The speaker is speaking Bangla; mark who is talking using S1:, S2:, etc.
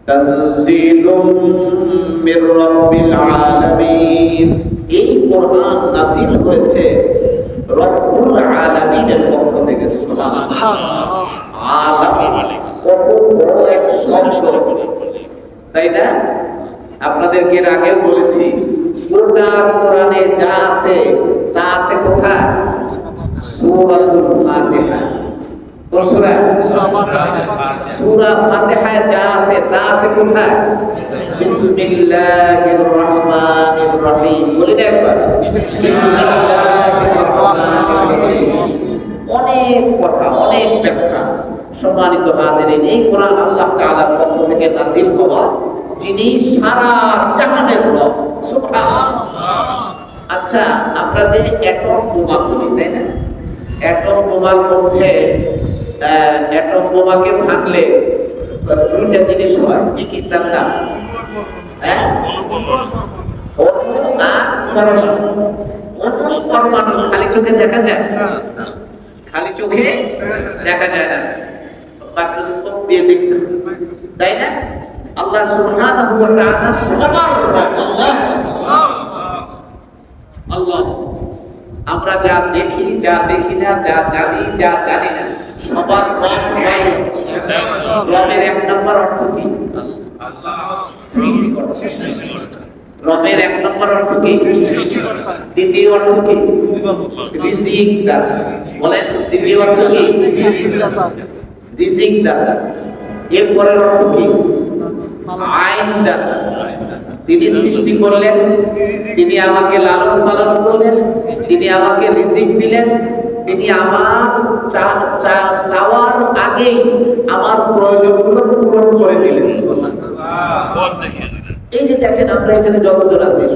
S1: তানজিলুম মির রাব্বিল আলামিন। এই কোরআন নাযিল হয়েছে রব্বুল আলামিনের পক্ষ থেকে। সুবহানাল্লাহ। আলামিন কত বড় এক শব্দ, তাই না? আপনাদেরকে এর আগেও বলেছি, গোটা কোরআনে যা আছে তা আছে কোথায়? সূরাতুল ফাতিহা। কোন সূরা? সূরা ফাতিহায় যা আছে তা আছে কোথায়? বিসমিল্লাহির রহমানির রহিম। বলি না একবার, বিসমিল্লাহির রহমানির রহিম। অনেক কথা, অনেক ব্যাখ্যা। সম্মানিত হাজিরিন, এই কোরআন আল্লাহ তাআলার পক্ষ থেকে নাযিল হওয়া, যিনি সারা জাহানের রব। সুবহানাল্লাহ। আচ্ছা, আমরা যে অ্যাটম বোমা বলি, তাই না? অ্যাটম বোমার মধ্যে অ্যাটম বোমাকে ভাঙলে দুইটা জিনিস হয়, কি কি তার নাম? অণু আর পরমাণু। অণু পরমাণু খালি চোখে দেখা যায় না, খালি চোখে দেখা যায় না, মাইক্রোস্কোপ দিয়ে দেখতে হয়, তাই না? আল্লাহ সুবহানাহু ওয়া তাআলা সবার রব। আল্লাহ। আমরা যা দেখি, যা দেখি না, যা জানি, যা জানি না, সবার রব। রবের এক নম্বর অর্থ কি? সৃষ্টিকর্তা। রবের এক নম্বর অর্থ কি? সৃষ্টিকর্তা। দ্বিতীয় অর্থ কি? রিজিক দাতা। বলেন, দ্বিতীয় অর্থ কি? রিজিক দাতা। এরপরের অর্থ কি? আইন দাতা। তিনি সৃষ্টি করলেন, তিনি আমাকে লালন পালন করলেন, তিনি আমাকে রিজিক দিলেন, তিনি আমার চাওয়ার আগেই আমার প্রয়োজনগুলো পূরণ করে দিলেন। এই যে দেখেন, আমরা এখানে যতজন আছি